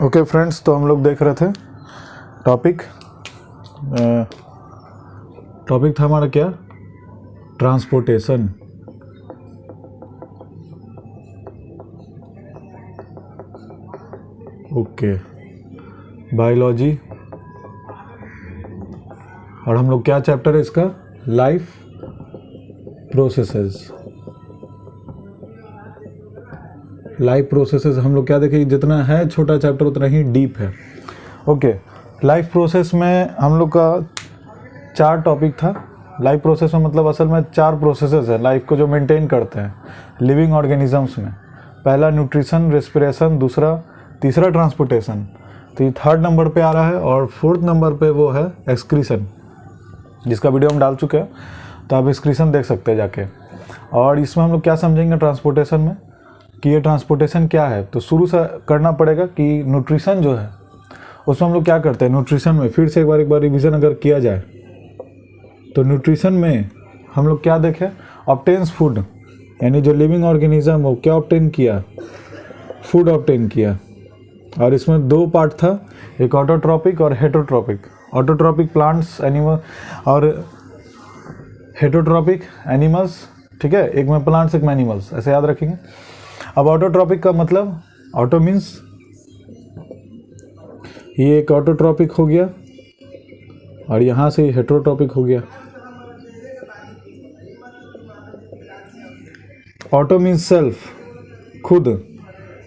Okay friends, तो हम लोग देख रहे थे टॉपिक था हमारा क्या, ट्रांसपोर्टेशन। Okay, biology. और हम लोग क्या चैप्टर है इसका, लाइफ प्रोसेसेस। लाइफ प्रोसेसेस हम लोग क्या देखें, जितना है छोटा चैप्टर उतना ही डीप है। ओके, लाइफ प्रोसेस में हम लोग का 4 टॉपिक था। लाइफ प्रोसेस में मतलब असल में 4 प्रोसेसेस है लाइफ को जो मेंटेन करते हैं लिविंग ऑर्गेनिजम्स में। पहला न्यूट्रिशन, रेस्पिरेशन, तीसरा ट्रांसपोर्टेशन, तो ये 3rd नंबर पे आ रहा है। और 4th नंबर पे वो है एक्सक्रीशन, जिसका वीडियो हम डाल चुके हैं, तो आप एक्सक्रीशन देख सकते हैं जाके। और इसमें हम लोग क्या समझेंगे ट्रांसपोर्टेशन में, कि ये ट्रांसपोर्टेशन क्या है। तो शुरू से करना पड़ेगा कि न्यूट्रिशन जो है उसमें हम लोग क्या करते हैं। न्यूट्रिशन में फिर से एक बार रिवीजन अगर किया जाए तो न्यूट्रिशन में हम लोग क्या देखें, ऑब्टेन्स फूड, यानी जो लिविंग ऑर्गेनिज्म वो क्या ऑब्टेन किया, फूड ऑब्टेन किया। और इसमें 2 पार्ट था, एक ऑटोट्रॉपिक और हेटरोट्रॉपिक। ऑटोट्रॉपिक प्लांट्स एनिमल और हेटरोट्रॉपिक एनिमल्स, ठीक है, एक में प्लांट्स एक में एनिमल्स, ऐसे याद रखेंगे। अब ऑटोट्रॉपिक का मतलब, ऑटो मीन्स ये एक ऑटोट्रॉपिक हो गया और यहाँ से हेटरोट्रॉपिक हो गया। ऑटो मीन्स सेल्फ, खुद,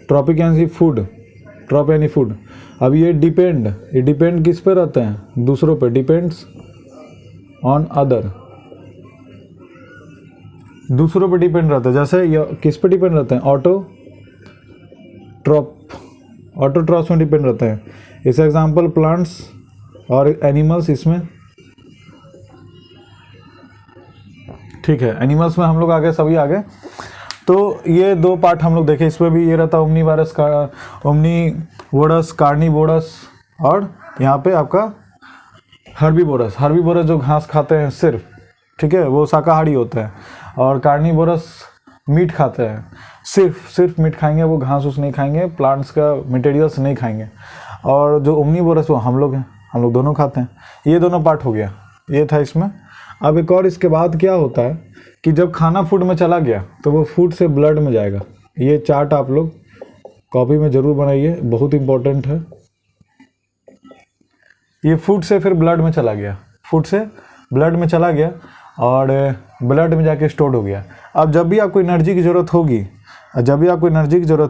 ट्रॉपिक यानी फूड, ट्रॉप यानी फूड। अब ये डिपेंड किस पे रहते हैं, दूसरों पे, डिपेंड्स ऑन अदर, दूसरों पे डिपेंड रहता है। जैसे ये किस पे डिपेंड रहते हैं, ऑटोट्रॉप्स में डिपेंड रहते हैं। इस एग्जांपल प्लांट्स और एनिमल्स इसमें, ठीक है, एनिमल्स में हम लोग आगे, सभी आगे। तो ये 2 पार्ट हम लोग देखे। इसमें भी ये रहता ओमनीवोरस कार्निवोरस, और यहाँ पे आपका हर्बीवोरस जो घास खाते हैं सिर्फ, ठीक है, वो शाकाहारी होते हैं। और कार्निवोरस मीट खाते हैं, सिर्फ मीट खाएंगे, वो घास उस नहीं खाएंगे, प्लांट्स का मटेरियल्स नहीं खाएंगे। और जो ओमनीवोरस वो हम लोग हैं, हम लोग दोनों खाते हैं। ये दोनों पार्ट हो गया, ये था इसमें। अब एक और इसके बाद क्या होता है कि जब खाना फूड में चला गया तो वो फूड से ब्लड में जाएगा। ये चार्ट आप लोग कॉपी में ज़रूर बनाइए, बहुत इंपॉर्टेंट है। ये फूड से फिर ब्लड में चला गया, और ब्लड में जाके स्टोर हो गया। अब जब भी आपको एनर्जी की ज़रूरत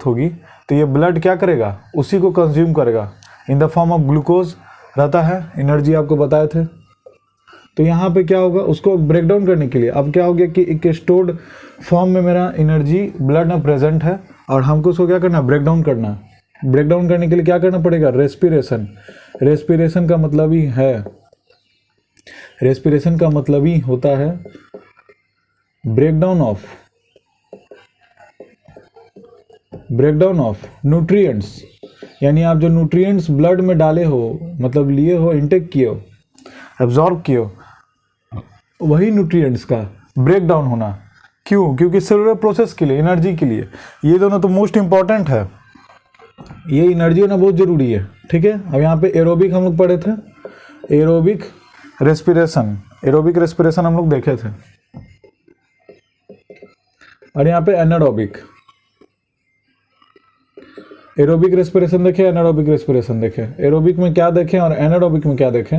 होगी, तो ये ब्लड क्या करेगा, उसी को कंज्यूम करेगा, in the form of glucose रहता है, एनर्जी आपको बताए थे। तो यहाँ पे क्या होगा, उसको ब्रेक डाउन करने के लिए अब क्या हो गया कि एक स्टोर्ड फॉर्म में मेरा एनर्जी ब्लड में प्रेजेंट है, और हमको उसको क्या करना है, ब्रेक डाउन करना। ब्रेक डाउन करने के लिए क्या करना पड़ेगा, रेस्पिरेशन का मतलब ही होता है ब्रेकडाउन ऑफ न्यूट्रिएंट्स। यानी आप जो न्यूट्रिएंट्स ब्लड में डाले हो, मतलब लिए हो, इनटेक किए हो, एब्जॉर्ब किए हो, वही न्यूट्रिएंट्स का ब्रेक डाउन होना। क्यों? क्योंकि सेलुलर प्रोसेस के लिए, एनर्जी के लिए, ये दोनों तो मोस्ट इंपॉर्टेंट है। ये एनर्जी होना बहुत जरूरी है, ठीक है। अब यहाँ पे एरोबिक हम लोग पढ़े थे, एरोबिक रेस्पिरेशन हम लोग देखे थे। और यहाँ पे एनारोबिक रेस्पिरेशन देखे, एनारोबिक रेस्पिरेशन देखे। एरोबिक में क्या देखें और एनारोबिक में क्या देखें,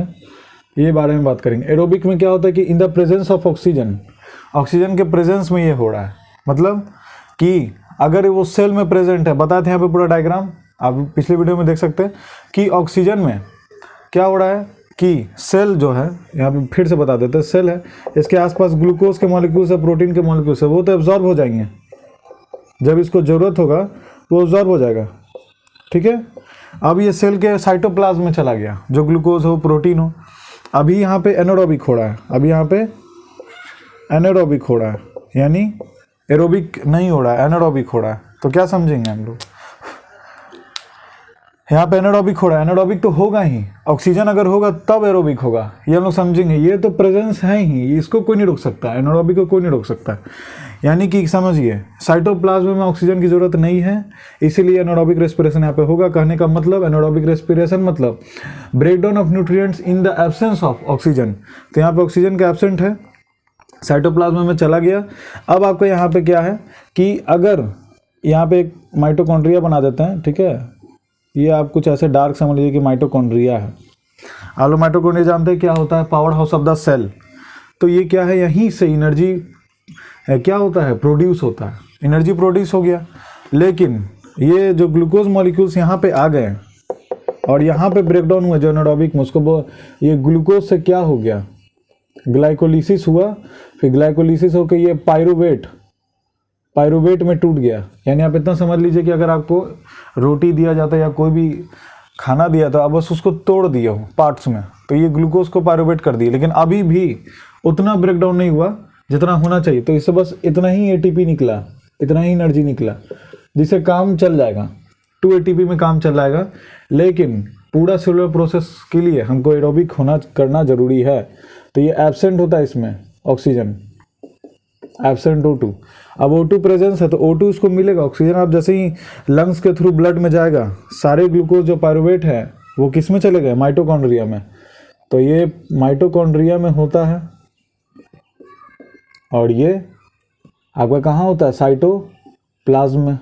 ये बारे में बात करेंगे। एरोबिक में क्या होता है कि in the presence of oxygen के प्रेजेंस में ये हो रहा है। मतलब कि अगर वो सेल में प्रेजेंट है, बताए थे यहाँ पे पूरा डायग्राम, आप पिछले वीडियो में देख सकते हैं कि ऑक्सीजन में क्या हो रहा है कि सेल जो है, यहाँ पे फिर से बता देते हैं, सेल है, इसके आसपास ग्लूकोज के मॉलिक्यूल्स है, प्रोटीन के मॉलिक्यूल्स है, वो तो एब्जॉर्ब हो जाएंगे। जब इसको ज़रूरत होगा तो एब्जॉर्ब हो जाएगा, ठीक है। अब ये सेल के साइटोप्लाज्म में चला गया, जो ग्लूकोज हो, प्रोटीन हो। अभी यहाँ पे एनारोबिक हो रहा है, यानी एरोबिक नहीं हो रहा है, एनारोबिक हो रहा है। तो क्या समझेंगे हम लोग, यहाँ पे एनारोबिक हो रहा है, एनारोबिक तो होगा ही, ऑक्सीजन अगर होगा तब एरोबिक होगा, ये हम लोग समझेंगे। ये तो प्रेजेंस है ही, इसको कोई नहीं रोक सकता, एनारोबिक को कोई नहीं रोक सकता। यानी कि समझिए साइटोप्लाज्म में ऑक्सीजन की जरूरत नहीं है, इसीलिए एनारोबिक रेस्पिरेशन यहाँ पे होगा। कहने का मतलब एनारोबिक रेस्पिरेशन मतलब breakdown of nutrients in the absence of oxygen. तो यहाँ पे ऑक्सीजन का एब्सेंट है, साइटोप्लाज्म में चला गया। अब आपको यहाँ पे क्या है कि अगर यहाँ पे एक माइटोकॉन्ड्रिया बना देते हैं, ठीक है, ये आप कुछ ऐसे डार्क समझ लीजिए कि माइटोकॉन्ड्रिया है। आप लोग माइटोकॉन्ड्रिया जानते हैं क्या होता है, powerhouse of the cell. तो ये क्या है, यहीं से एनर्जी क्या होता है, प्रोड्यूस होता है, एनर्जी प्रोड्यूस हो गया। लेकिन ये जो ग्लूकोज मॉलिक्यूल्स यहाँ पे आ गए और यहाँ पे ब्रेकडाउन हुआ जो एनारोबिक में, उसको ये ग्लूकोज से क्या हो गया, ग्लाइकोलिसिस हुआ, फिर ग्लाइकोलिसिस होकर ये पायरुवेट में टूट गया। यानी आप इतना समझ लीजिए कि अगर आपको रोटी दिया जाता या कोई भी खाना दिया था, अब बस उसको तोड़ दिया हो पार्ट्स में, तो ये ग्लूकोज को पायरुवेट कर दिया, लेकिन अभी भी उतना ब्रेकडाउन नहीं हुआ जितना होना चाहिए। तो इससे बस इतना ही एटीपी निकला, इतना ही एनर्जी निकला, जिससे काम चल जाएगा, 2 एटीपी में काम चल जाएगा। लेकिन पूरा सेलुलर प्रोसेस के लिए हमको एरोबिक करना जरूरी है। तो ये एब्सेंट होता है इसमें ऑक्सीजन, एब्सेंट O2। अब O2 प्रेजेंस है तो O2 इसको मिलेगा, ऑक्सीजन आप जैसे ही लंग्स के थ्रू ब्लड में जाएगा, सारे ग्लूकोज जो पायरुवेट है वो किस में चले गए, माइटोकॉन्ड्रिया में। तो ये माइटोकॉन्ड्रिया में होता है और ये आपका कहाँ होता है, साइटोप्लाज्म में।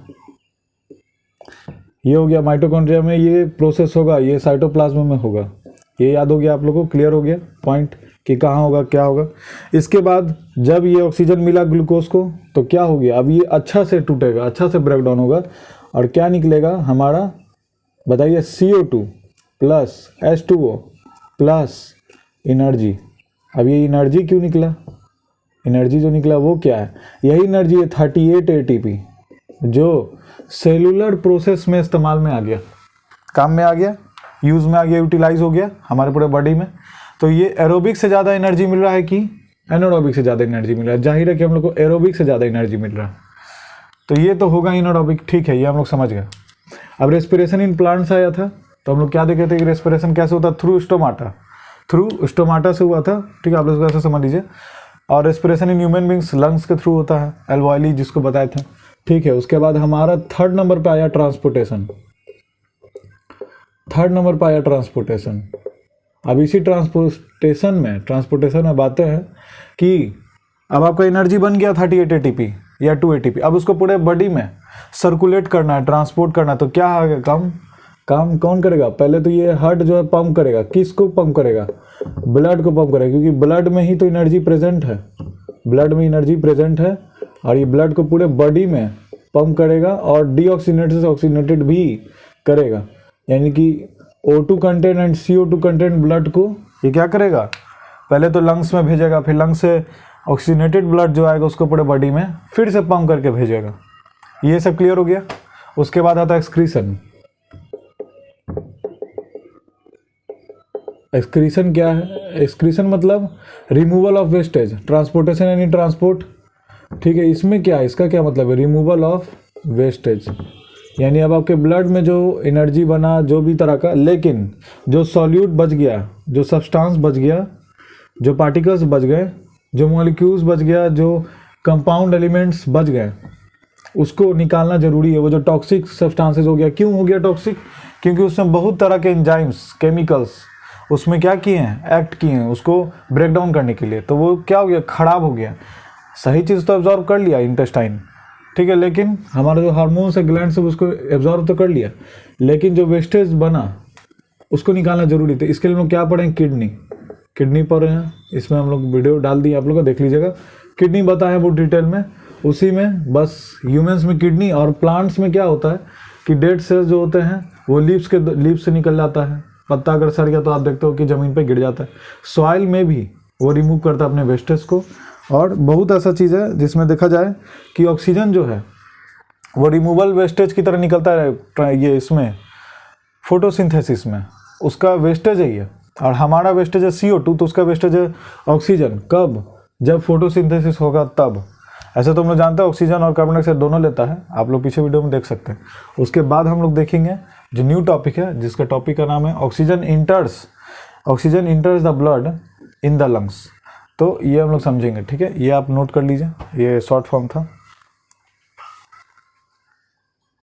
ये हो गया माइटोकॉन्ड्रिया में, ये प्रोसेस होगा, ये साइटोप्लाज्म में होगा। ये याद हो गया आप लोगों को, क्लियर हो गया पॉइंट कि कहाँ होगा क्या होगा। इसके बाद जब ये ऑक्सीजन मिला ग्लूकोज को तो क्या हो गया, अब ये अच्छा से टूटेगा, अच्छा से ब्रेकडाउन होगा और क्या निकलेगा हमारा, बताइए, CO2 plus H2O plus energy. अब ये एनर्जी क्यों निकला, एनर्जी जो निकला वो क्या है, यही एनर्जी है 38 ATP जो सेलुलर प्रोसेस में इस्तेमाल में आ गया, काम में आ गया, यूज़ में आ गया, यूटिलाइज हो गया हमारे पूरे बॉडी में। तो ये एरोबिक से ज़्यादा एनर्जी मिल रहा है कि एनारोबिक से ज़्यादा एनर्जी मिल रहा है, जाहिर है कि हम लोग को एरोबिक से ज़्यादा एनर्जी मिल रहा है। तो ये तो होगा एनारोबिक, ठीक है, ये हम लोग समझ गए। अब रेस्पिरेशन इन प्लांट्स आया था तो हम लोग क्या देखे थे कि रेस्पिरेशन कैसे होता है, थ्रू स्टोमाटा से हुआ था, ठीक है, आप लोग ऐसे समझ लीजिए। और respiration in human beings lungs के थ्रू होता है, एल्वॉयली जिसको बताए थे, ठीक है। उसके बाद हमारा 3rd नंबर पे आया ट्रांसपोर्टेशन, 3rd नंबर पे आया ट्रांसपोर्टेशन। अब इसी ट्रांसपोर्टेशन में बातें हैं कि अब आपका एनर्जी बन गया 38 ATP या 2 ATP, अब उसको पूरे बॉडी में सर्कुलेट करना है, ट्रांसपोर्ट करना है। तो क्या आएगा, काम कौन करेगा, पहले तो ये हार्ट जो है पंप करेगा, किसको पंप करेगा, ब्लड को पंप करेगा, क्योंकि ब्लड में ही तो एनर्जी प्रेजेंट है, ब्लड में एनर्जी प्रेजेंट है और ये ब्लड को पूरे बॉडी में पंप करेगा और डीऑक्सीनेटेड से ऑक्सीनेटेड भी करेगा। यानी कि O2 content and CO2 content blood को ये क्या करेगा, पहले तो लंग्स में भेजेगा, फिर लंग्स से ऑक्सीनेटेड ब्लड जो आएगा उसको पूरे बॉडी में फिर से पंप करके भेजेगा। ये सब क्लियर हो गया। उसके बाद आता है एक्सक्रीशन। एक्सक्रीशन क्या है, एक्सक्रीशन मतलब रिमूवल ऑफ वेस्टेज, ट्रांसपोर्टेशन यानी ट्रांसपोर्ट, ठीक है। इसमें क्या है, इसका क्या मतलब है, रिमूवल ऑफ वेस्टेज, यानी अब आपके ब्लड में जो एनर्जी बना जो भी तरह का, लेकिन जो सॉल्यूट बच गया, जो सब्सटेंस बच गया, जो पार्टिकल्स बच गए, जो मॉलिक्यूल्स बच गया, जो कंपाउंड एलिमेंट्स बच गए, उसको निकालना जरूरी है। वो जो टॉक्सिक सब्सटेंसेस हो गया, क्यों हो गया टॉक्सिक, क्योंकि उसमें बहुत तरह के एंजाइम्स, केमिकल्स उसमें क्या किए हैं, एक्ट किए हैं उसको ब्रेक डाउन करने के लिए। तो वो क्या हो गया, खराब हो गया। सही चीज़ तो एब्जॉर्व कर लिया इंटेस्टाइन, ठीक है, लेकिन हमारा जो हार्मोन्स है ग्लैंड से उसको एब्जॉर्व तो कर लिया, लेकिन जो वेस्टेज बना उसको निकालना जरूरी था। इसके लिए हम लोग क्या पढ़े, किडनी पढ़ रहे हैं। इसमें हम लोग वीडियो डाल दिए, आप लोग को देख लीजिएगा। किडनी बताए वो डिटेल में, उसी में बस ह्यूमंस में किडनी, और प्लांट्स में क्या होता है कि डेड सेल्स जो होते हैं वो लीव्स से निकल जाता है। पत्ता अगर सड़ गया तो आप देखते हो कि ज़मीन पे गिर जाता है। सॉइल में भी वो रिमूव करता है अपने वेस्टेज को। और बहुत ऐसा चीज़ है जिसमें देखा जाए कि ऑक्सीजन जो है वो रिमूवल वेस्टेज की तरह निकलता है। ये इसमें फोटोसिंथेसिस में उसका वेस्टेज है ये, और हमारा वेस्टेज है CO2, तो उसका वेस्टेज है ऑक्सीजन। कब, जब फोटोसिंथेसिस होगा तब। ऐसे तो हम लोग जानते हैं ऑक्सीजन और कार्बन डाइऑक्साइड दोनों लेता है, आप लोग पीछे वीडियो में देख सकते हैं। उसके बाद हम लोग देखेंगे जो न्यू टॉपिक है, जिसका टॉपिक का नाम है oxygen इंटर्स the blood in the lungs. तो ये हम लोग समझेंगे, ठीक है। ये आप नोट कर लीजिए, ये शॉर्ट फॉर्म था।